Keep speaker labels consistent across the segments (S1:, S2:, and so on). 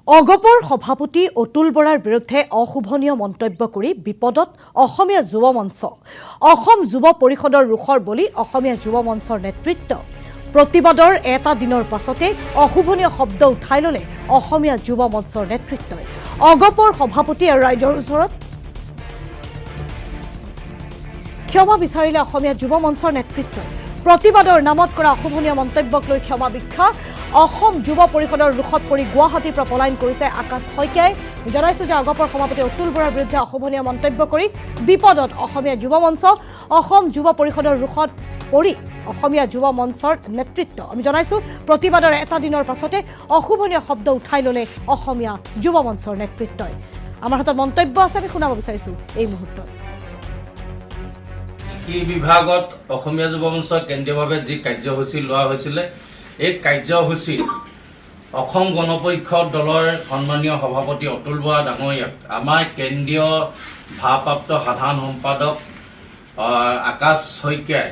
S1: অগপৰ সভাপতি অতুল বৰাৰ বিৰুদ্ধে অশোভনীয় মন্তব্য কৰি বিপদত অসমীয়া যুৱ মঞ্চ অসম যুৱ পৰিষদৰ ৰুখৰ বলি অসমীয়া যুৱ মঞ্চৰ নেতৃত্ব প্ৰতিবাদৰ এটা দিনৰ পাছতে অশোভনীয় শব্দ উঠাই ললে অসমীয়া যুৱ মঞ্চৰ নেতৃত্বই অগপৰ সভাপতি আৰু ৰাইজৰ ওচৰত ক্ষমা বিচাৰিলে অসমীয়া যুৱ মঞ্চৰ নেতৃত্বই প্ৰতিবাদৰ নামত কৰা অশোভনীয় মন্তব্যক লৈ ক্ষমা ভিক্ষা অসম যুৱ পৰিষদৰ ৰুখত পৰি গুৱাহাটীৰ পৰা পলায়ন কৰিছে আকাশ শইকীয়াই জনাইছো যে অগপৰ সভাপতি অতুল বৰাৰ বিৰুদ্ধে অশোভনীয় মন্তব্য কৰি বিপদত অসমীয়া যুৱ মঞ্চ অসম যুৱ পৰিষদৰ ৰুখত পৰি অসমীয়া যুৱ মঞ্চৰ নেতৃত্ব আমি জনাইছো প্ৰতিবাদৰ এটা দিনৰ পাছতে অশোভনীয় শব্দ উঠাই ললে অসমীয়া যুৱ মঞ্চৰ নেতৃত্বই আমাৰ হাতত মন্তব্য আছে আমি শুনাব বিচাৰিছো এই মুহূৰ্তত
S2: এই বিভাগত অসমীয়া যুৱ মঞ্চৰ কেন্দ্ৰীয়ভাৱে যি কাৰ্যসূচী লোৱা হৈছিলে এই কাৰ্যসূচী অসম গণ পৰিষদ দলৰ সন্মানীয় সভাপতি অতুল বৰা ডাঙৰীয়াক আমাৰ কেন্দ্ৰীয় ভাৰপ্ৰাপ্ত সাধাৰণ সম্পাদক আকাশ শইকীয়াই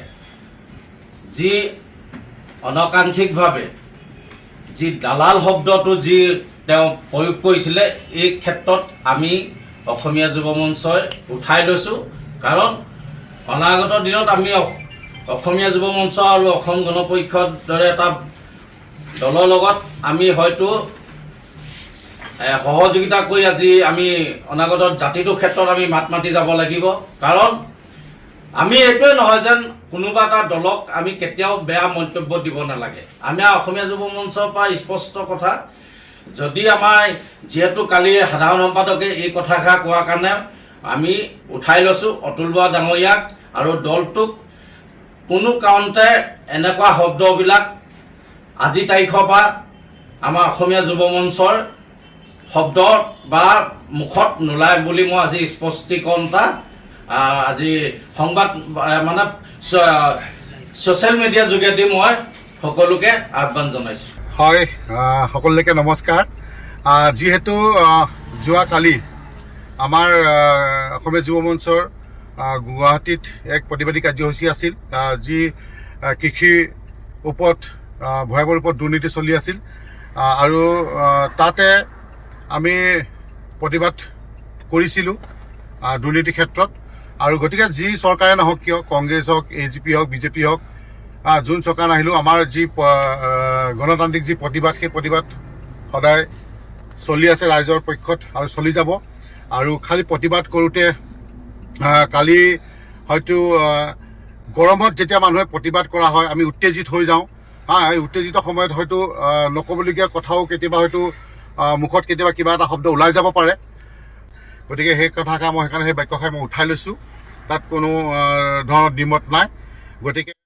S2: যি অনাকাংক্ষিকভাৱে যি দালাল শব্দটো যি তেওঁ প্ৰয়োগ কৰিছিলে এই ক্ষেত্ৰত আমি অসমীয়া যুৱ মঞ্চই উঠাই লৈছোঁ কাৰণ অনাগত দিনত আমি অসমীয়া যুৱ মঞ্চ আৰু অসম গণ পৰিষদ দৰে এটা দলৰ লগত আমি হয়তো সহযোগিতা কৰি আজি আমি অনাগত জাতিটোৰ ক্ষেত্ৰত আমি মাত মাতি যাব লাগিব কাৰণ আমি এইটোৱে নহয় যেন কোনোবা এটা দলক আমি কেতিয়াও বেয়া মন্তব্য দিব নালাগে আমাৰ অসমীয়া যুৱ মঞ্চৰ পৰা স্পষ্ট কথা যদি আমাৰ যিহেতু কালি সাধাৰণ সম্পাদকে এই কথাষাৰ কোৱাৰ কাৰণে আমি উঠাই লৈছোঁ অতুল বৰা ডাঙৰীয়াক আৰু দলটোক কোনো কাৰণতে এনেকুৱা শব্দবিলাক আজি তাৰিখৰ পৰা আমাৰ অসমীয়া যুৱ মঞ্চৰ শব্দ বা মুখত নোলায় বুলি মই আজি স্পষ্টীকৰণ এটা আজি সংবাদ মানে ছ'চিয়েল মিডিয়াৰ যোগেদি মই সকলোকে আহ্বান জনাইছোঁ
S3: হয় সকলোকে নমস্কাৰ যিহেতু যোৱাকালি আমাৰ অসমীয়া যুৱ মঞ্চৰ গুৱাহাটীত এক প্ৰতিবাদী কাৰ্যসূচী আছিল যি কৃষিৰ ওপৰত ভয়াৱহ ৰূপত দুৰ্নীতি চলি আছিল আৰু তাতে আমি প্ৰতিবাদ কৰিছিলোঁ দুৰ্নীতিৰ ক্ষেত্ৰত আৰু গতিকে যি চৰকাৰে নহওক কিয় কংগ্ৰেছ হওক AGP হওক BJP হওক যোন চৰকাৰ নাহিলেও আমাৰ যি গণতান্ত্ৰিক যি প্ৰতিবাদ সেই প্ৰতিবাদ সদায় চলি আছে ৰাইজৰ পক্ষত আৰু চলি যাব আৰু খালি প্ৰতিবাদ কৰোঁতে কালি হয়তো গৰমত যেতিয়া মানুহে প্ৰতিবাদ কৰা হয় আমি উত্তেজিত হৈ যাওঁ এই উত্তেজিত সময়ত হয়তো নক'বলগীয়া কথাও কেতিয়াবা হয়তো মুখত কেতিয়াবা কিবা এটা শব্দ ওলাই যাব পাৰে গতিকে সেই কথাষাৰ মই সেইকাৰণে সেই বাক্যষাৰ মই উঠাই লৈছোঁ তাত কোনো ধৰণৰ দ্বিমত নাই গতিকে